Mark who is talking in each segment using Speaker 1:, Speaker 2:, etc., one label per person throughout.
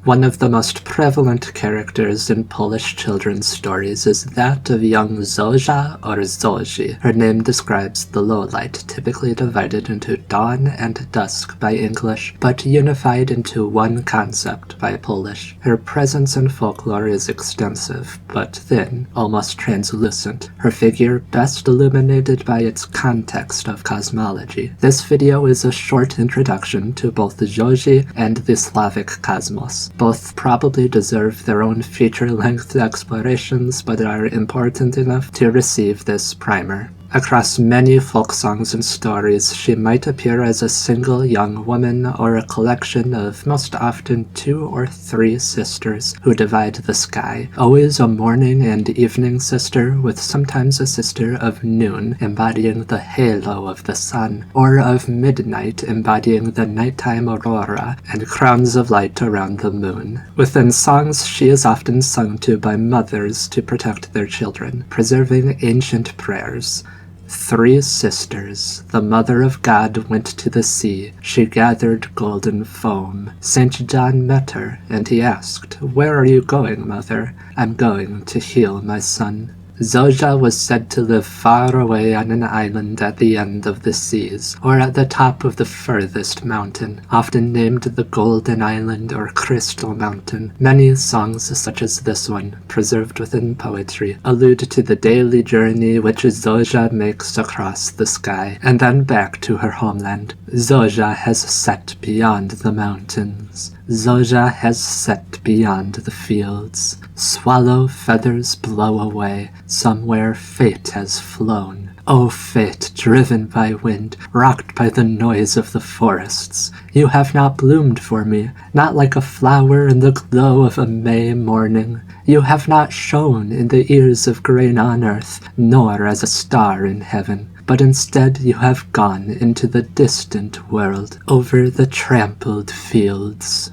Speaker 1: One of the most prevalent characters in Polish children's stories is that of young Zorza or Zorzi. Her name describes the lowlight, typically divided into dawn and dusk by English, but unified into one concept by Polish. Her presence in folklore is extensive, but thin, almost translucent, her figure best illuminated by its context of cosmology. This video is a short introduction to both the Zorzi and the Slavic cosmos. Both probably deserve their own feature-length explorations, but are important enough to receive this primer. Across many folk songs and stories, she might appear as a single young woman or a collection of most often 2 or 3 sisters who divide the sky, always a morning and evening sister, with sometimes a sister of noon embodying the halo of the sun, or of midnight embodying the nighttime aurora and crowns of light around the moon. Within songs, she is often sung to by mothers to protect their children, preserving ancient prayers. 3 sisters, the Mother of God went to the sea, she gathered golden foam. St. John met her, and he asked, "Where are you going, Mother?" "I'm going to heal my son." Zorza was said to live far away on an island at the end of the seas, or at the top of the furthest mountain, often named the Golden Island or Crystal Mountain. Many songs such as this one, preserved within poetry, allude to the daily journey which Zorza makes across the sky, and then back to her homeland. Zorza has set beyond the mountains. Zorza has set beyond the fields. Swallow feathers blow away, somewhere fate has flown. O fate, driven by wind, rocked by the noise of the forests, you have not bloomed for me, not like a flower in the glow of a May morning. You have not shone in the ears of grain on earth, nor as a star in heaven. But instead you have gone into the distant world, over the trampled fields.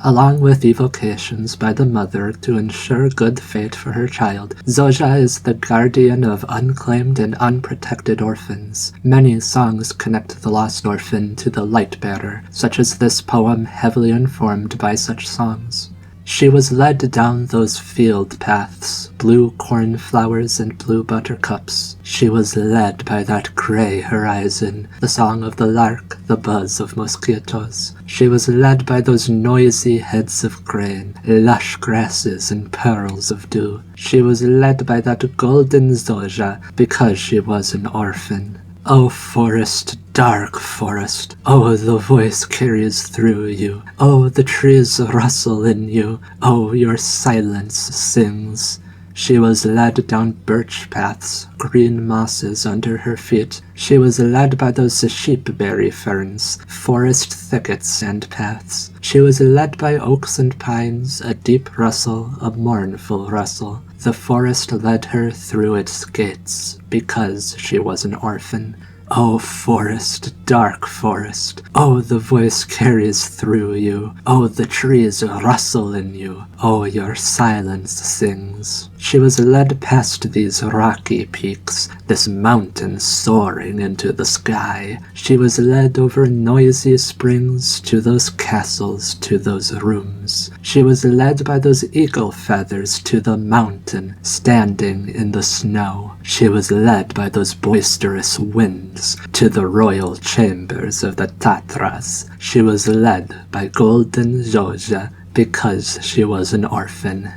Speaker 1: Along with evocations by the mother to ensure good fate for her child, Zorza is the guardian of unclaimed and unprotected orphans. Many songs connect the lost orphan to the light-bearer, such as this poem heavily informed by such songs. She was led down those field paths, blue cornflowers and blue buttercups. She was led by that grey horizon, the song of the lark, the buzz of mosquitoes. She was led by those noisy heads of grain, lush grasses and pearls of dew. She was led by that golden Zorza because she was an orphan. O forest, dark forest, oh, the voice carries through you, oh, the trees rustle in you, oh, your silence sings. She was led down birch paths, green mosses under her feet. She was led by those sheepberry ferns, forest thickets and paths. She was led by oaks and pines, a deep rustle, a mournful rustle. The forest led her through its gates, because she was an orphan. O forest, dark forest, oh, the voice carries through you, oh, the trees rustle in you, oh, your silence sings. She was led past these rocky peaks, this mountain soaring into the sky. She was led over noisy springs to those castles, to those rooms. She was led by those eagle feathers to the mountain, standing in the snow. She was led by those boisterous winds to the royal chambers of the Tatras. She was led by golden Zorza because she was an orphan.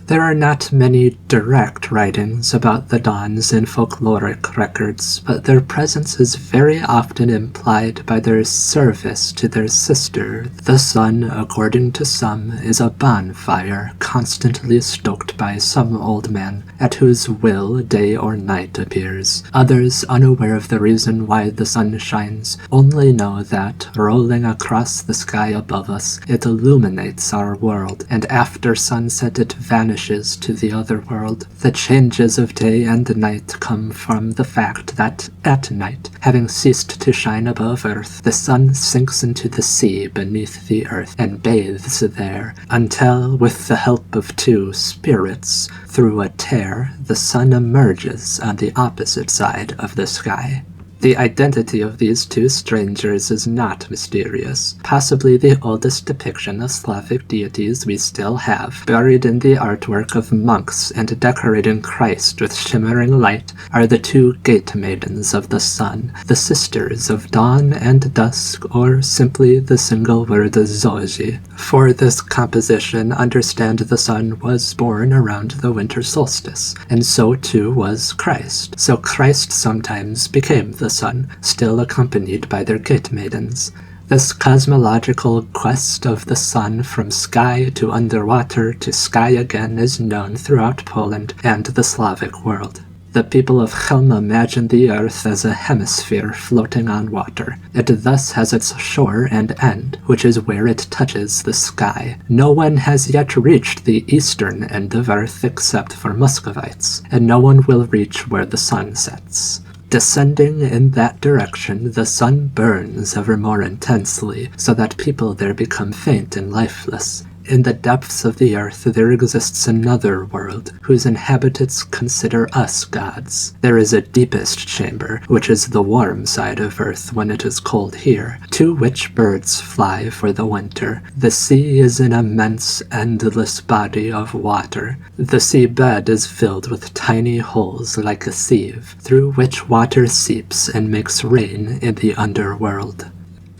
Speaker 1: There are not many direct writings about the Dons in folkloric records, but their presence is very often implied by their service to their sister. The sun, according to some, is a bonfire constantly stoked by some old man, at whose will day or night appears. Others, unaware of the reason why the sun shines, only know that, rolling across the sky above us, it illuminates our world, and after sunset it vanishes to the other world. The changes of day and night come from the fact that, at night, having ceased to shine above earth, the sun sinks into the sea beneath the earth and bathes there, until, with the help of 2 spirits, through a tear, the sun emerges on the opposite side of the sky. The identity of these two strangers is not mysterious, possibly the oldest depiction of Slavic deities we still have, buried in the artwork of monks and decorating Christ with shimmering light, are the two gate maidens of the sun, the sisters of dawn and dusk, or simply the single word Zorza. For this composition, understand the sun was born around the winter solstice, and so too was Christ. So Christ sometimes became the sun, still accompanied by their gate maidens. This cosmological quest of the sun from sky to underwater to sky again is known throughout Poland and the Slavic world. The people of Chelm imagine the earth as a hemisphere floating on water. It thus has its shore and end, which is where it touches the sky. No one has yet reached the eastern end of earth except for Muscovites, and no one will reach where the sun sets. Descending in that direction, the sun burns ever more intensely, so that people there become faint and lifeless. In the depths of the earth there exists another world, whose inhabitants consider us gods. There is a deepest chamber, which is the warm side of earth when it is cold here, to which birds fly for the winter. The sea is an immense, endless body of water. The seabed is filled with tiny holes like a sieve, through which water seeps and makes rain in the underworld.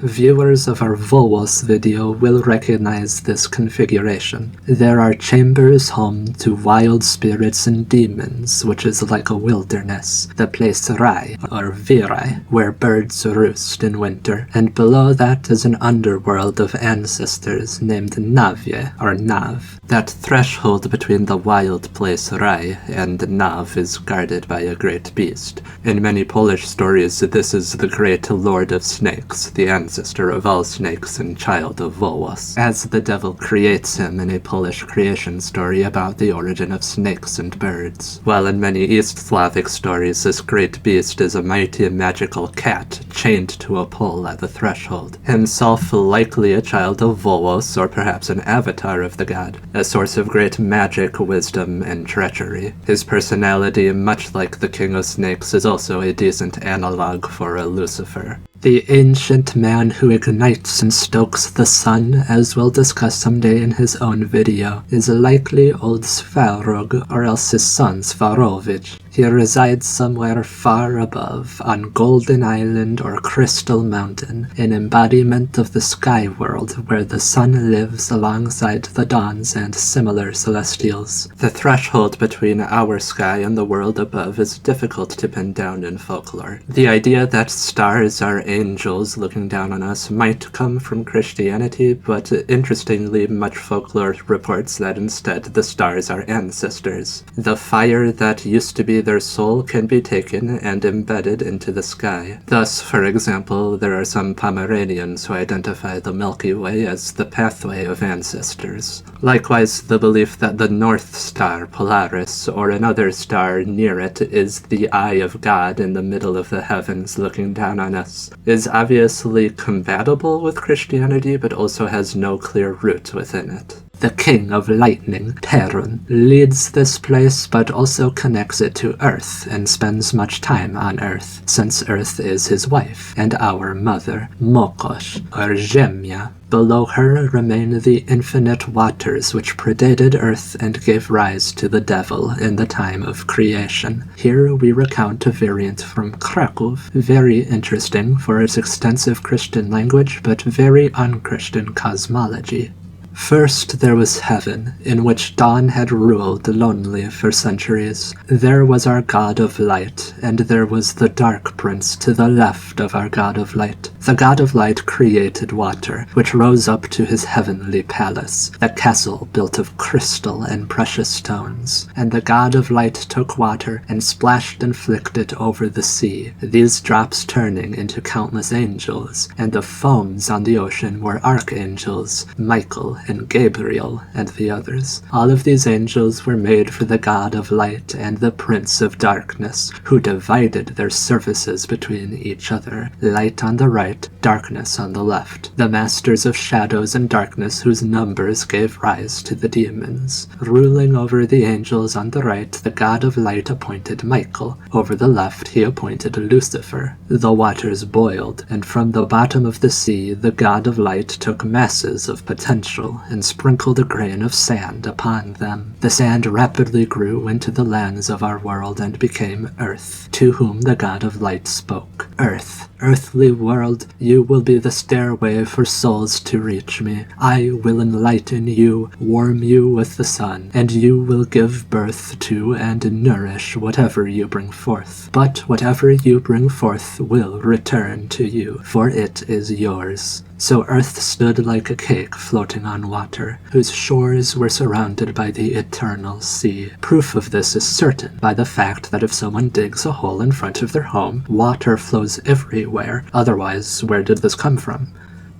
Speaker 1: Viewers of our Wolos video will recognize this configuration. There are chambers home to wild spirits and demons, which is like a wilderness, the place Rai, or Virai, where birds roost in winter, and below that is an underworld of ancestors named Navie, or Nav. That threshold between the wild place Rai and Nav is guarded by a great beast. In many Polish stories, this is the great Lord of Snakes, the ancestor of all snakes and child of Wolos, as the devil creates him in a Polish creation story about the origin of snakes and birds. While in many East Slavic stories, this great beast is a mighty magical cat chained to a pole at the threshold, himself likely a child of Wolos or perhaps an avatar of the god, a source of great magic, wisdom, and treachery. His personality, much like the King of Snakes, is also a decent analog for a Lucifer. The ancient man who ignites and stokes the sun, as we'll discuss someday in his own video, is likely old Svarog, or else his son Svarovich. He resides somewhere far above, on Golden Island or Crystal Mountain, an embodiment of the sky world where the sun lives alongside the dawns and similar celestials. The threshold between our sky and the world above is difficult to pin down in folklore. The idea that stars are angels looking down on us might come from Christianity, but interestingly, much folklore reports that instead the stars are ancestors. The fire that used to be their soul can be taken and embedded into the sky. Thus, for example, there are some Pomeranians who identify the Milky Way as the pathway of ancestors. Likewise, the belief that the North Star, Polaris, or another star near it is the eye of God in the middle of the heavens looking down on us is obviously compatible with Christianity, but also has no clear root within it. The king of lightning, Perun, leads this place but also connects it to Earth and spends much time on Earth, since Earth is his wife and our mother, Mokosh, or Ziemia. Below her remain the infinite waters which predated Earth and gave rise to the devil in the time of creation. Here we recount a variant from Kraków, very interesting for its extensive Christian language but very un-Christian cosmology. First there was heaven, in which dawn had ruled lonely for centuries. There was our god of light, and there was the dark prince to the left of our god of light. The god of light created water, which rose up to his heavenly palace, a castle built of crystal and precious stones. And the god of light took water and splashed and flicked it over the sea, these drops turning into countless angels, and the foams on the ocean were archangels, Michael and Gabriel, and the others. All of these angels were made for the god of light and the prince of darkness, who divided their services between each other, light on the right, darkness on the left, the masters of shadows and darkness whose numbers gave rise to the demons. Ruling over the angels on the right, the god of light appointed Michael. Over the left, he appointed Lucifer. The waters boiled, and from the bottom of the sea, the god of light took masses of potential and sprinkled a grain of sand upon them. The sand rapidly grew into the lands of our world and became earth, to whom the god of light spoke. Earth, earthly world, you will be the stairway for souls to reach me. I will enlighten you, warm you with the sun, and you will give birth to and nourish whatever you bring forth. But whatever you bring forth will return to you, for it is yours. So earth stood like a cake floating on water, whose shores were surrounded by the eternal sea. Proof of this is certain by the fact that if someone digs a hole in front of their home, water flows everywhere. Otherwise, where did this come from?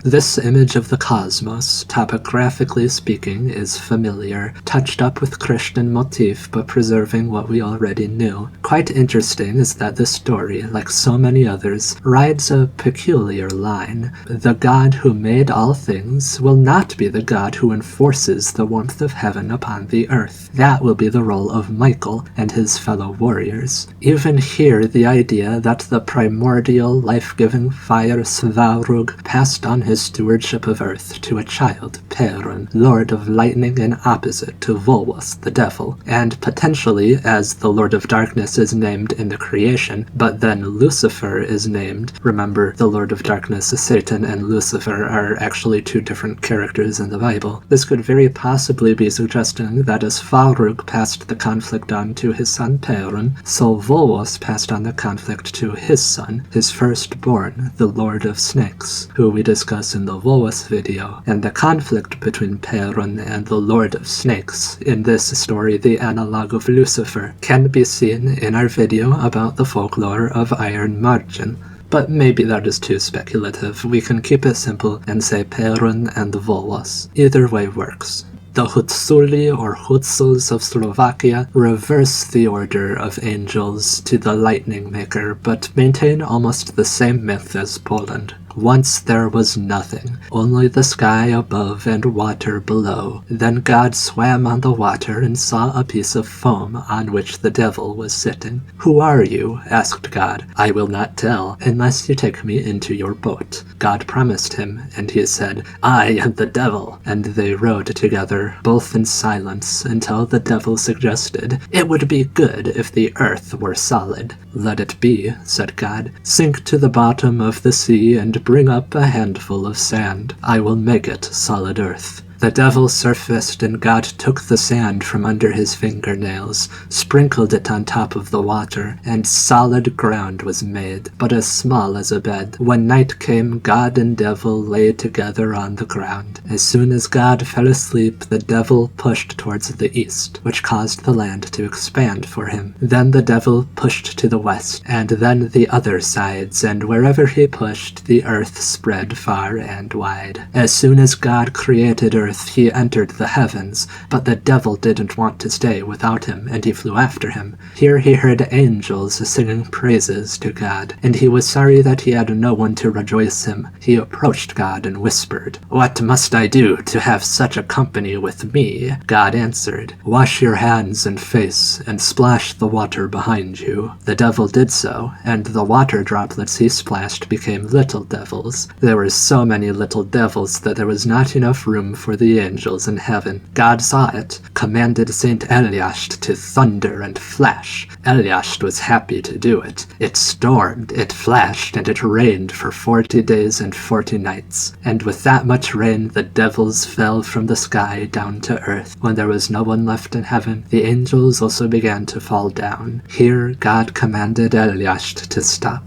Speaker 1: This image of the cosmos, topographically speaking, is familiar, touched up with Christian motif but preserving what we already knew. Quite interesting is that this story, like so many others, rides a peculiar line. The God who made all things will not be the God who enforces the warmth of heaven upon the earth. That will be the role of Michael and his fellow warriors. Even here, the idea that the primordial, life-giving fire Svarug passed on his stewardship of earth to a child, Perun, lord of lightning in opposite to Wolos, the devil, and potentially, as the lord of darkness is named in the creation, but then Lucifer is named. Remember, the lord of darkness, Satan, and Lucifer are actually two different characters in the Bible. This could very possibly be suggesting that as Svarug passed the conflict on to his son Perun, so Wolos passed on the conflict to his son, his firstborn, the lord of snakes, who we discuss in the Wolos video, and the conflict between Perun and the Lord of Snakes, in this story the analog of Lucifer, can be seen in our video about the folklore of Iron Margin. But maybe that is too speculative. We can keep it simple and say Perun and Wolos. Either way works. The Hutsuli or Hutsuls of Slovakia reverse the order of angels to the lightning maker, but maintain almost the same myth as Poland. Once there was nothing, only the sky above and water below. Then God swam on the water and saw a piece of foam on which the devil was sitting. "Who are you?" asked God. "I will not tell, unless you take me into your boat." God promised him, and he said, "I am the devil." And they rowed together, both in silence, until the devil suggested, "It would be good if the earth were solid." "Let it be," said God. "Sink to the bottom of the sea and bring up a handful of sand. I will make it solid earth." The devil surfaced, and God took the sand from under his fingernails, sprinkled it on top of the water, and solid ground was made, but as small as a bed. When night came, God and devil lay together on the ground. As soon as God fell asleep, the devil pushed towards the east, which caused the land to expand for him. Then the devil pushed to the west, and then the other sides, and wherever he pushed, the earth spread far and wide. As soon as God created earth, he entered the heavens, but the devil didn't want to stay without him, and he flew after him. Here he heard angels singing praises to God, and he was sorry that he had no one to rejoice him. He approached God and whispered, "What must I do to have such a company with me?" God answered, "Wash your hands and face, and splash the water behind you." The devil did so, and the water droplets he splashed became little devils. There were so many little devils that there was not enough room for the angels in heaven. God saw it, commanded Saint Eliasht to thunder and flash. Eliasht was happy to do it. It stormed, it flashed, and it rained for 40 days and 40 nights. And with that much rain, the devils fell from the sky down to earth. When there was no one left in heaven, the angels also began to fall down. Here, God commanded Eliasht to stop.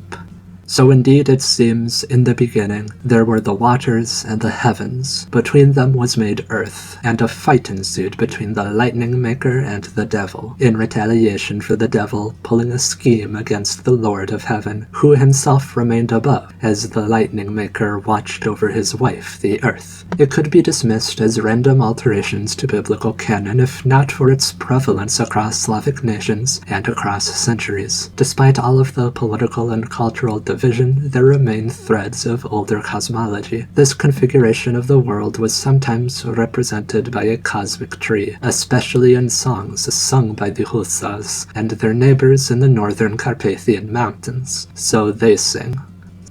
Speaker 1: So indeed it seems, in the beginning, there were the waters and the heavens. Between them was made earth, and a fight ensued between the lightning maker and the devil, in retaliation for the devil pulling a scheme against the Lord of Heaven, who himself remained above, as the lightning maker watched over his wife, the earth. It could be dismissed as random alterations to biblical canon if not for its prevalence across Slavic nations and across centuries. Despite all of the political and cultural division, there remain threads of older cosmology. This configuration of the world was sometimes represented by a cosmic tree, especially in songs sung by the Hutsals and their neighbors in the northern Carpathian mountains. So they sing.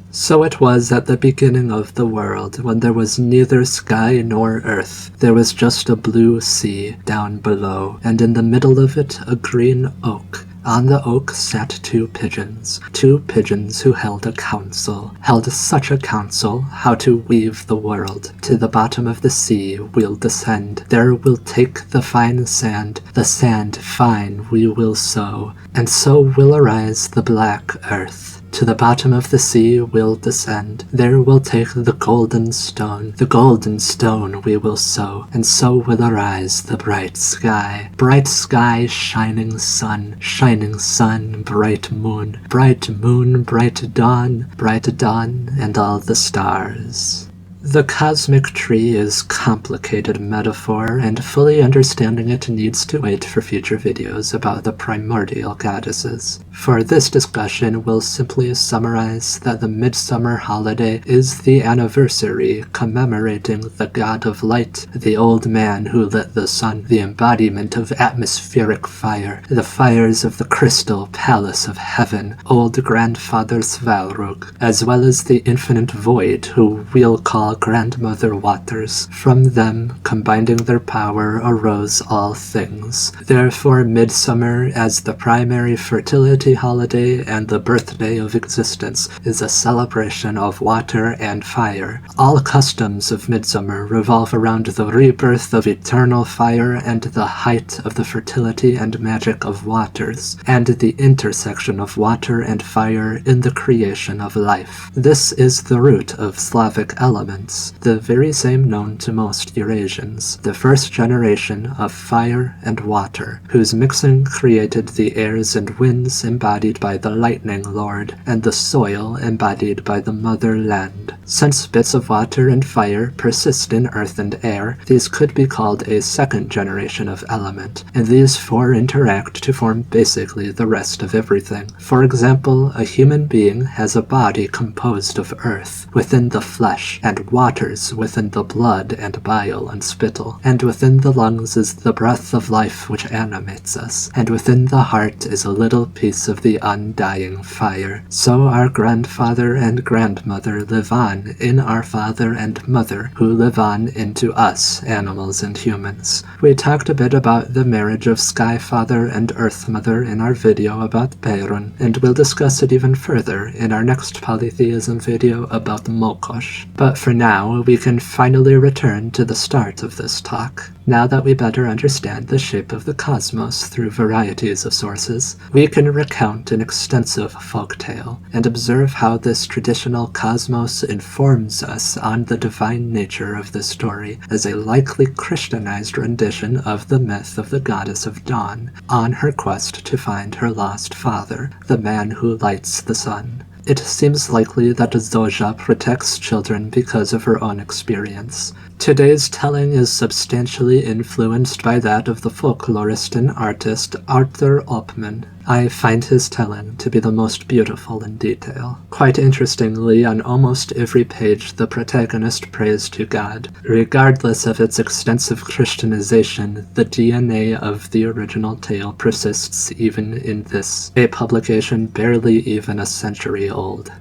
Speaker 1: So it was at the beginning of the world, when there was neither sky nor earth. There was just a blue sea down below, and in the middle of it a green oak. On the oak sat two pigeons who held a council, held such a council, how to weave the world. To the bottom of the sea we'll descend, there we'll take the fine sand, the sand fine we will sow, and so will arise the black earth. To the bottom of the sea we'll descend, there we'll take the golden stone we will sow, and so will arise the bright sky, shining sun, bright moon, bright dawn, and all the stars. The cosmic tree is a complicated metaphor, and fully understanding it needs to wait for future videos about the primordial goddesses. For this discussion, we'll simply summarize that the midsummer holiday is the anniversary commemorating the god of light, the old man who lit the sun, the embodiment of atmospheric fire, the fires of the crystal palace of heaven, old grandfather Svalrog, as well as the infinite void who we'll call grandmother waters. From them, combining their power, arose all things. Therefore, midsummer, as the primary fertility holiday and the birthday of existence, is a celebration of water and fire. All customs of midsummer revolve around the rebirth of eternal fire and the height of the fertility and magic of waters, and the intersection of water and fire in the creation of life. This is the root of Slavic elements, the very same known to most Eurasians, the first generation of fire and water, whose mixing created the airs and winds embodied by the lightning lord, and the soil embodied by the mother land. Since bits of water and fire persist in earth and air, these could be called a second generation of element, and these four interact to form basically the rest of everything. For example, a human being has a body composed of earth within the flesh, and waters within the blood and bile and spittle, and within the lungs is the breath of life which animates us, and within the heart is a little piece of the undying fire. So our grandfather and grandmother live on in our father and mother, who live on into us, animals and humans. We talked a bit about the marriage of Sky Father and Earth Mother in our video about Perun, and we'll discuss it even further in our next polytheism video about Mokosh. But for now, we can finally return to the start of this talk. Now that we better understand the shape of the cosmos through varieties of sources, we can recount an extensive folktale and observe how this traditional cosmos informs us on the divine nature of the story as a likely Christianized rendition of the myth of the goddess of dawn on her quest to find her lost father, the man who lights the sun. It seems likely that Zorza protects children because of her own experience. Today's telling is substantially influenced by that of the folklorist and artist Arthur Opman. I find his telling to be the most beautiful in detail. Quite interestingly, on almost every page the protagonist prays to God. Regardless of its extensive Christianization, the DNA of the original tale persists even in this, a publication barely even a century old.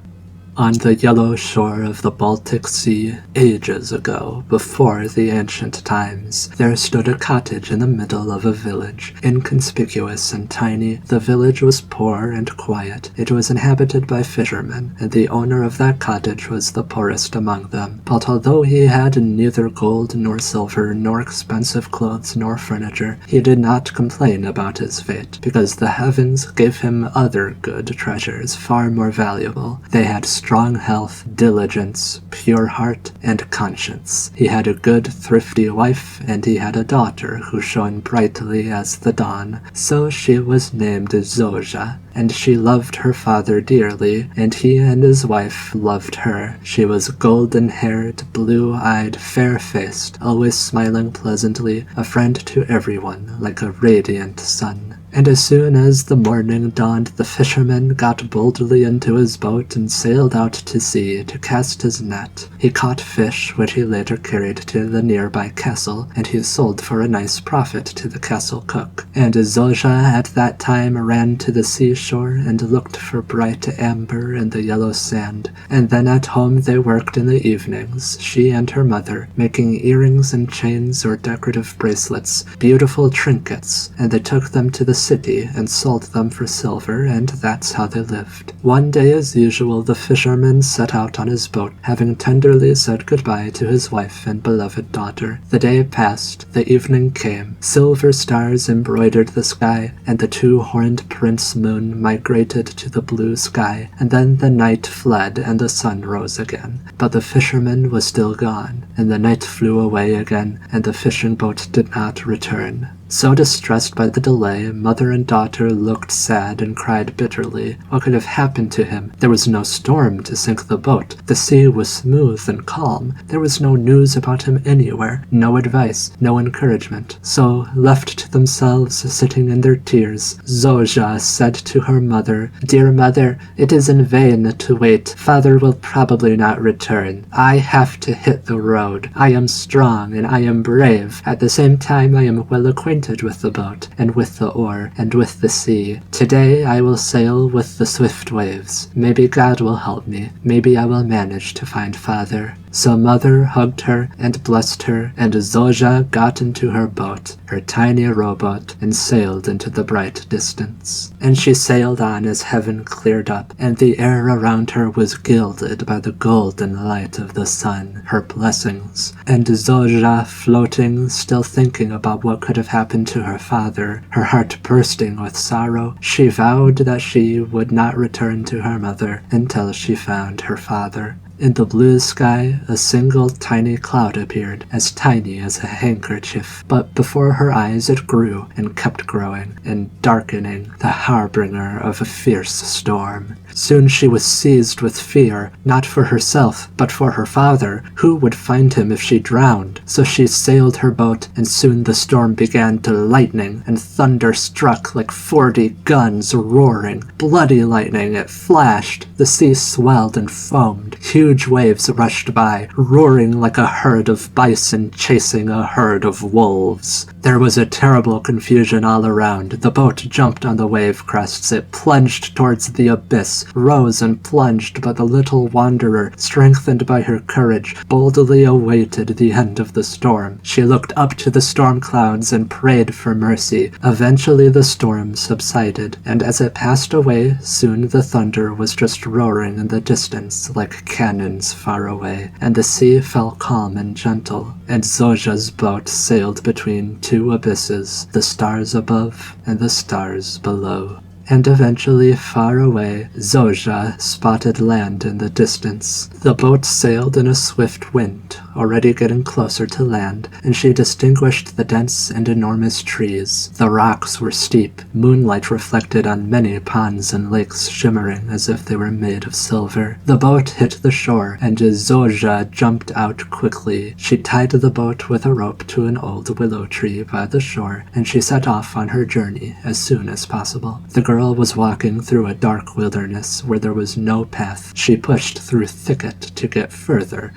Speaker 1: On the yellow shore of the Baltic Sea, ages ago, before the ancient times, there stood a cottage in the middle of a village, inconspicuous and tiny. The village was poor and quiet. It was inhabited by fishermen, and the owner of that cottage was the poorest among them. But although he had neither gold nor silver, nor expensive clothes nor furniture, he did not complain about his fate, because the heavens gave him other good treasures far more valuable. They had strong health, diligence, pure heart, and conscience. He had a good, thrifty wife, and he had a daughter who shone brightly as the dawn. So she was named Zorza, and she loved her father dearly, and he and his wife loved her. She was golden-haired, blue-eyed, fair-faced, always smiling pleasantly, a friend to everyone, like a radiant sun. And as soon as the morning dawned, the fisherman got boldly into his boat and sailed out to sea to cast his net. He caught fish, which he later carried to the nearby castle, and he sold for a nice profit to the castle cook. And Zorza at that time ran to the seashore and looked for bright amber in the yellow sand, and then at home they worked in the evenings, she and her mother, making earrings and chains or decorative bracelets, beautiful trinkets, and they took them to the city and sold them for silver, and that's how they lived. One day, as usual, the fisherman set out on his boat, having tenderly said goodbye to his wife and beloved daughter. The day passed, the evening came, silver stars embroidered the sky, and the two-horned prince moon migrated to the blue sky, and then the night fled and the sun rose again. But the fisherman was still gone, and the night flew away again, and the fishing boat did not return. So distressed by the delay, mother and daughter looked sad and cried bitterly. What could have happened to him? There was no storm to sink the boat. The sea was smooth and calm. There was no news about him anywhere, no advice, no encouragement. So, left to themselves, sitting in their tears, Zorza said to her mother, "Dear mother, it is in vain to wait. Father will probably not return. I have to hit the road. I am strong and I am brave. At the same time, I am well acquainted with the boat, and with the oar, and with the sea. Today I will sail with the swift waves. Maybe God will help me. Maybe I will manage to find father." So mother hugged her and blessed her, and Zorza got into her boat, her tiny rowboat, and sailed into the bright distance. And she sailed on as heaven cleared up, and the air around her was gilded by the golden light of the sun, her blessings. And Zorza, floating, still thinking about what could have happened to her father, her heart bursting with sorrow, she vowed that she would not return to her mother until she found her father. In the blue sky, a single tiny cloud appeared, as tiny as a handkerchief, but before her eyes it grew and kept growing and darkening, the harbinger of a fierce storm. Soon she was seized with fear, not for herself, but for her father. Who would find him if she drowned? So she sailed her boat, and soon the storm began to lightning, and thunder struck like 40 guns roaring. Bloody lightning, it flashed. The sea swelled and foamed. Huge waves rushed by, roaring like a herd of bison chasing a herd of wolves. There was a terrible confusion all around. The boat jumped on the wave crests. It plunged towards the abyss, rose and plunged, but the little wanderer, strengthened by her courage, boldly awaited the end of the storm. She looked up to the storm clouds and prayed for mercy. Eventually the storm subsided, and as it passed away, soon the thunder was just roaring in the distance like cannons far away, and the sea fell calm and gentle, and Zorza's boat sailed between two abysses, the stars above and the stars below. And eventually, far away, Zorza spotted land in the distance. The boat sailed in a swift wind, already getting closer to land, and she distinguished the dense and enormous trees. The rocks were steep, moonlight reflected on many ponds and lakes shimmering as if they were made of silver. The boat hit the shore, and Zorza jumped out quickly. She tied the boat with a rope to an old willow tree by the shore, and she set off on her journey as soon as possible. The girl was walking through a dark wilderness where there was no path. She pushed through thicket to get further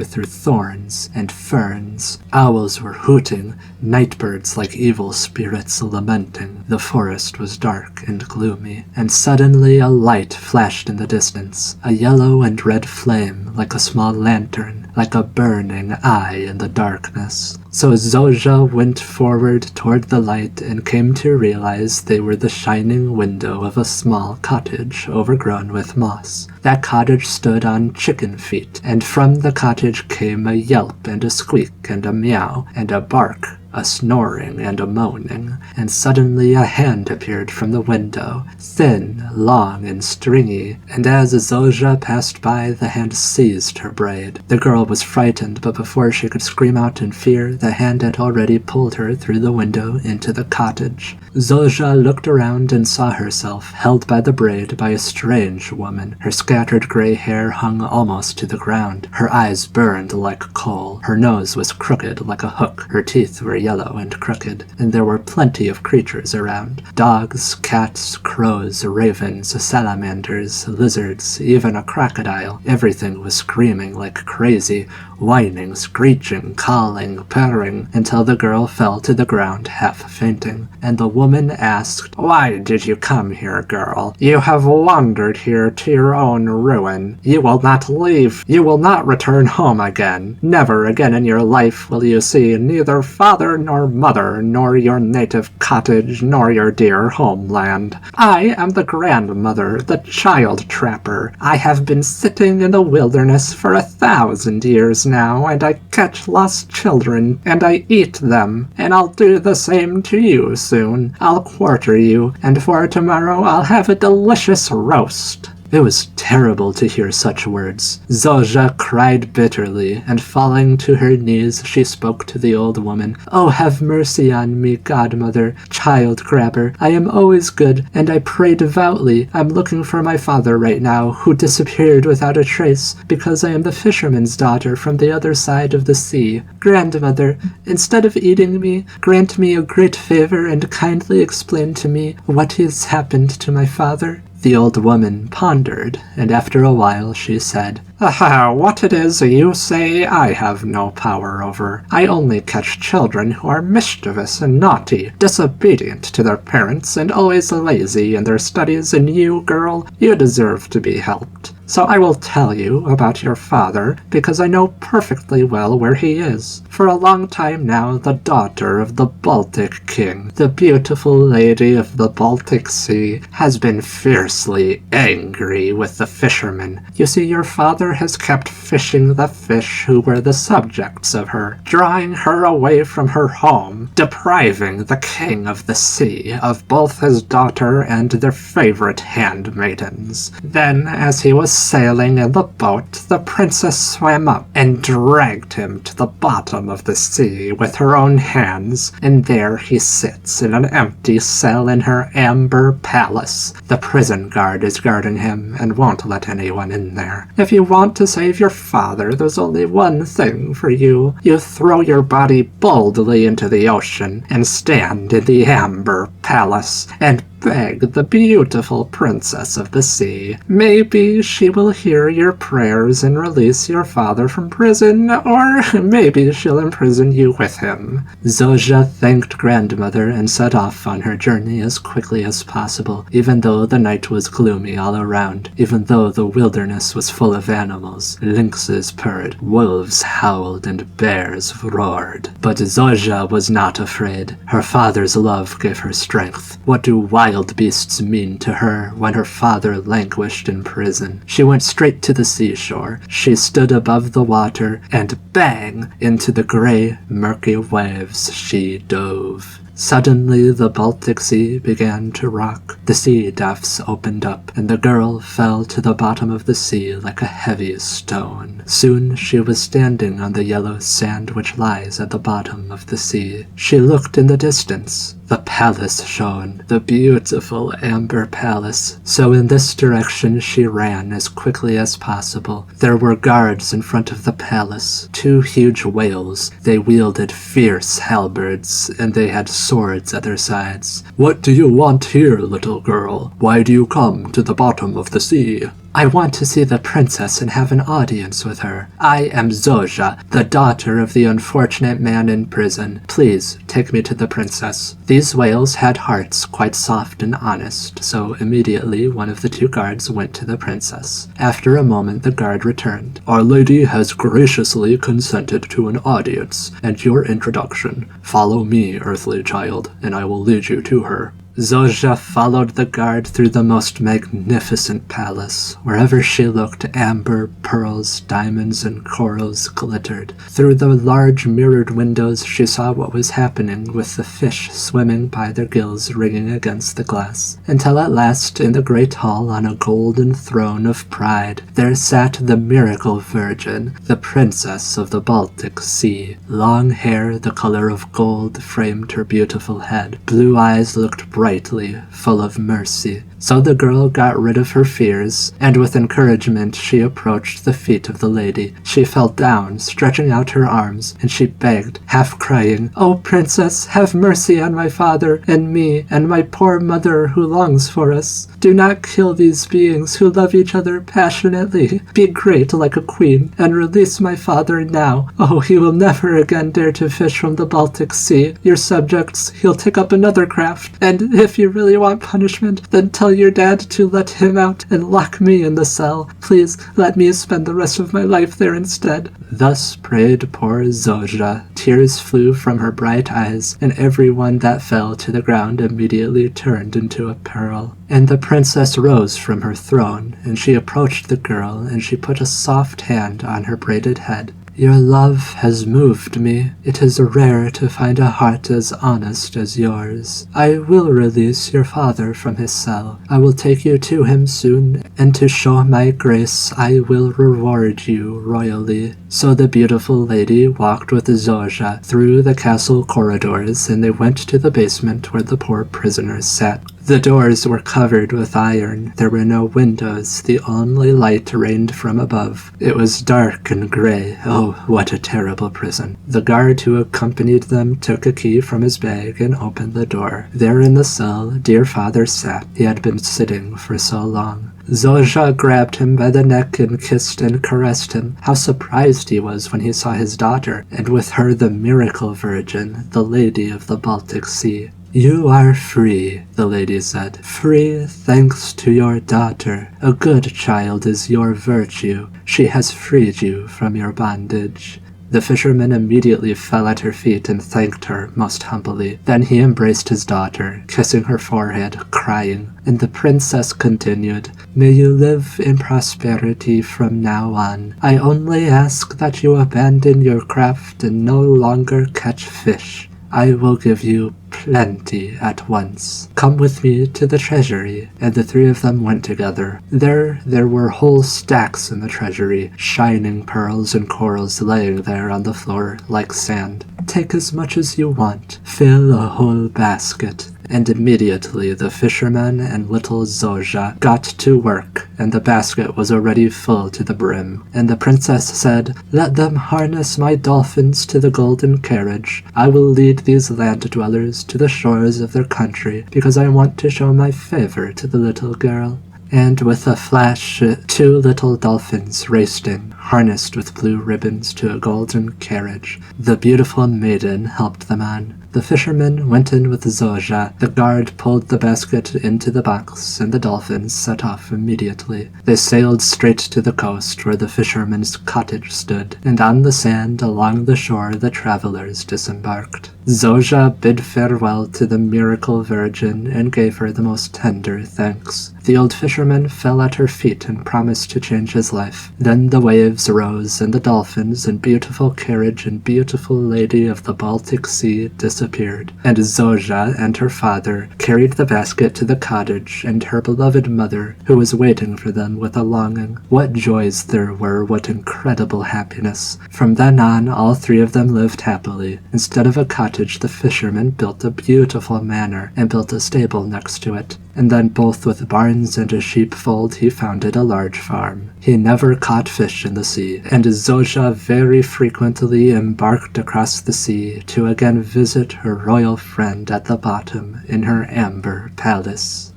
Speaker 1: through thorns thorns and ferns. Owls were hooting, nightbirds like evil spirits lamenting. The forest was dark and gloomy, and suddenly a light flashed in the distance, a yellow and red flame like a small lantern, like a burning eye in the darkness. So Zorza went forward toward the light and came to realize they were the shining window of a small cottage overgrown with moss. That cottage stood on chicken feet, and from the cottage came a yelp and a squeak and a meow and a bark, a snoring and a moaning, and suddenly a hand appeared from the window, thin, long, and stringy, and as Zorza passed by, the hand seized her braid. The girl was frightened, but before she could scream out in fear, the hand had already pulled her through the window into the cottage. Zorza looked around and saw herself held by the braid by a strange woman. Her scattered gray hair hung almost to the ground. Her eyes burned like coal. Her nose was crooked like a hook. Her teeth were yellow and crooked, and there were plenty of creatures around. Dogs, cats, crows, ravens, salamanders, lizards, even a crocodile. Everything was screaming like crazy, whining, screeching, calling, purring, until the girl fell to the ground half fainting, and the woman asked, "Why did you come here, girl? You have wandered here to your own ruin. You will not leave. You will not return home again. Never again in your life will you see neither father nor mother, nor your native cottage, nor your dear homeland. I am the grandmother, the child trapper. I have been sitting in the wilderness for 1,000 years now, and I catch lost children, and I eat them, and I'll do the same to you soon. I'll quarter you, and for tomorrow I'll have a delicious roast." It was terrible to hear such words. Zorza cried bitterly, and falling to her knees, she spoke to the old woman. "Oh, have mercy on me, godmother, child grabber. I am always good, and I pray devoutly. I'm looking for my father right now, who disappeared without a trace, because I am the fisherman's daughter from the other side of the sea. Grandmother, instead of eating me, grant me a great favor and kindly explain to me what has happened to my father." The old woman pondered, and after a while she said, "Aha, what it is you say I have no power over. I only catch children who are mischievous and naughty, disobedient to their parents, and always lazy in their studies, and you, girl, you deserve to be helped. So I will tell you about your father, because I know perfectly well where he is. For a long time now, the daughter of the Baltic king, the beautiful lady of the Baltic Sea, has been fiercely angry with the fishermen. You see, your father has kept fishing the fish who were the subjects of her, drawing her away from her home, depriving the king of the sea of both his daughter and their favorite handmaidens. Then, as he was sailing in the boat, the princess swam up and dragged him to the bottom of the sea with her own hands, and there he sits in an empty cell in her amber palace. The prison guard is guarding him and won't let anyone in there. If you want to save your father, there's only one thing for you. You throw your body boldly into the ocean and stand in the amber palace and beg the beautiful princess of the sea. Maybe she will hear your prayers and release your father from prison, or maybe she'll imprison you with him." Zorza thanked grandmother and set off on her journey as quickly as possible, even though the night was gloomy all around, even though the wilderness was full of animals. Lynxes purred, wolves howled, and bears roared. But Zorza was not afraid. Her father's love gave her strength. What do wild beasts mean to her when her father languished in prison? She went straight to the seashore. She stood above the water, and bang! Into the gray, murky waves she dove. Suddenly the Baltic Sea began to rock. The sea depths opened up, and the girl fell to the bottom of the sea like a heavy stone. Soon she was standing on the yellow sand which lies at the bottom of the sea. She looked in the distance. The palace shone, the beautiful amber palace. So in this direction she ran as quickly as possible. There were guards in front of the palace, 2 huge whales. They wielded fierce halberds, and they had swords at their sides. "What do you want here, little girl? Why do you come to the bottom of the sea?" I want to see the princess and have an audience with her. I am Zorza, the daughter of the unfortunate man in prison. Please, take me to the princess. These whales had hearts quite soft and honest, so immediately one of the two guards went to the princess. After a moment, the guard returned. Our lady has graciously consented to an audience and your introduction. Follow me, earthly child, and I will lead you to her. Zorza followed the guard through the most magnificent palace. Wherever she looked, amber, pearls, diamonds, and corals glittered. Through the large mirrored windows, she saw what was happening with the fish swimming by their gills ringing against the glass. Until at last, in the great hall on a golden throne of pride, there sat the miracle virgin, the princess of the Baltic Sea. Long hair, the color of gold, framed her beautiful head. Blue eyes looked brightly, full of mercy. So the girl got rid of her fears, and with encouragement she approached the feet of the lady. She fell down, stretching out her arms, and she begged, half crying, "O princess, have mercy on my father, and me, and my poor mother who longs for us. Do not kill these beings who love each other passionately. Be great like a queen, and release my father now. Oh, he will never again dare to fish from the Baltic Sea. Your subjects, he'll take up another craft, and if you really want punishment, then tell your dad to let him out and lock me in the cell. Please let me spend the rest of my life there instead." Thus prayed poor Zorza. Tears flew from her bright eyes, and everyone that fell to the ground immediately turned into a pearl. And the princess rose from her throne, and she approached the girl, and she put a soft hand on her braided head. "Your love has moved me. It is rare to find a heart as honest as yours. I will release your father from his cell. I will take you to him soon, and to show my grace, I will reward you royally." So the beautiful lady walked with Zorza through the castle corridors, and they went to the basement where the poor prisoners sat. The doors were covered with iron. There were no windows. The only light rained from above. It was dark and gray. Oh, what a terrible prison. The guard who accompanied them took a key from his bag and opened the door. There in the cell, dear father sat. He had been sitting for so long. Zorza grabbed him by the neck and kissed and caressed him. How surprised he was when he saw his daughter, and with her the miracle virgin, the lady of the Baltic Sea. "You are free," the lady said. "Free thanks to your daughter. A good child is your virtue. She has freed you from your bondage." The fisherman immediately fell at her feet and thanked her most humbly. Then he embraced his daughter, kissing her forehead, crying. And the princess continued, "May you live in prosperity from now on. I only ask that you abandon your craft and no longer catch fish. I will give you plenty at once. Come with me to the treasury." And the three of them went together. There were whole stacks in the treasury, shining pearls and corals laying there on the floor like sand. "Take as much as you want. Fill a whole basket." And immediately the fisherman and little Zorza got to work, and the basket was already full to the brim. And the princess said, "Let them harness my dolphins to the golden carriage. I will lead these land dwellers to the shores of their country, because I want to show my favor to the little girl." And with a flash, 2 little dolphins raced in, harnessed with blue ribbons to a golden carriage. The beautiful maiden helped them on. The fisherman went in with Zorza. The guard pulled the basket into the box, and the dolphins set off immediately. They sailed straight to the coast where the fisherman's cottage stood, and on the sand along the shore the travelers disembarked. Zorza bid farewell to the miracle virgin and gave her the most tender thanks. The old fisherman fell at her feet and promised to change his life. Then the waves rose, and the dolphins and beautiful carriage and beautiful lady of the Baltic Sea disappeared. And Zorza and her father carried the basket to the cottage and her beloved mother, who was waiting for them with a longing. What joys there were, what incredible happiness. From then on, all 3 of them lived happily. Instead of a cottage, the fisherman built a beautiful manor and built a stable next to it. And then both with barns and a sheepfold he founded a large farm. He never caught fish in the sea, and Zorza very frequently embarked across the sea to again visit her royal friend at the bottom in her amber palace.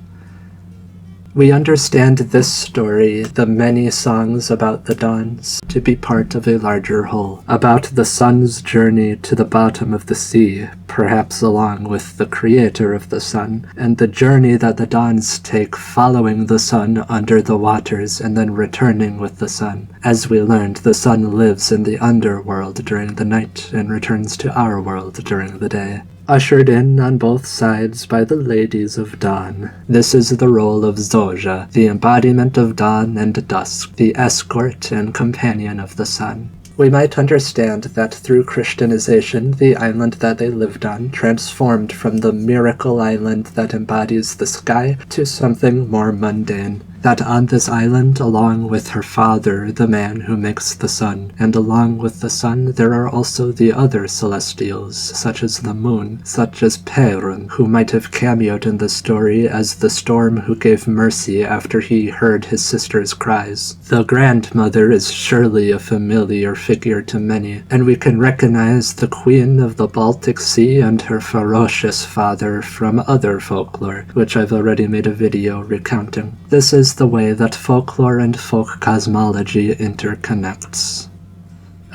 Speaker 1: We understand this story, the many songs about the dawns, to be part of a larger whole, about the sun's journey to the bottom of the sea, perhaps along with the creator of the sun, and the journey that the dawns take following the sun under the waters and then returning with the sun. As we learned, the sun lives in the underworld during the night and returns to our world during the day. Ushered in on both sides by the Ladies of Dawn. This is the role of Zorza, the embodiment of dawn and dusk, the escort and companion of the sun. We might understand that through Christianization, the island that they lived on transformed from the miracle island that embodies the sky to something more mundane. That on this island, along with her father, the man who makes the sun, and along with the sun, there are also the other celestials, such as the moon, such as Perun, who might have cameoed in the story as the storm who gave mercy after he heard his sister's cries. The grandmother is surely a familiar figure to many, and we can recognize the queen of the Baltic Sea and her ferocious father from other folklore, which I've already made a video recounting. This is the way that folklore and folk cosmology interconnects.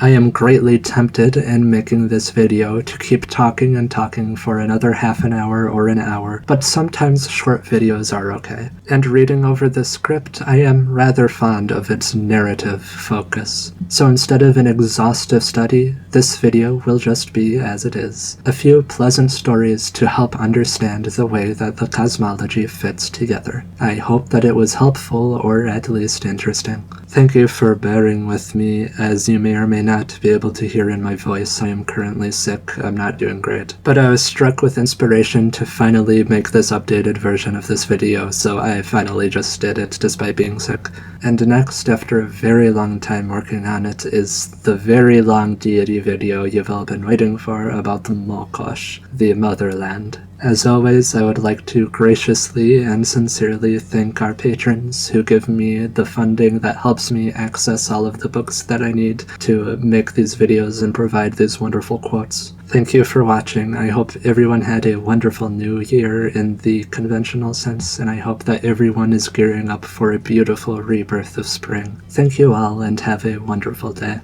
Speaker 1: I am greatly tempted in making this video to keep talking and talking for another half an hour or an hour, but sometimes short videos are okay. And reading over the script, I am rather fond of its narrative focus. So instead of an exhaustive study, this video will just be as it is. A few pleasant stories to help understand the way that the cosmology fits together. I hope that it was helpful or at least interesting. Thank you for bearing with me. As you may or may not be able to hear in my voice, I am currently sick. I'm not doing great. But I was struck with inspiration to finally make this updated version of this video, so I finally just did it despite being sick. And next, after a very long time working on it, is the very long deity video you've all been waiting for about the Mokosh, the motherland. As always, I would like to graciously and sincerely thank our patrons who give me the funding that helps me access all of the books that I need to make these videos and provide these wonderful quotes. Thank you for watching. I hope everyone had a wonderful new year in the conventional sense, and I hope that everyone is gearing up for a beautiful rebirth of spring. Thank you all, and have a wonderful day.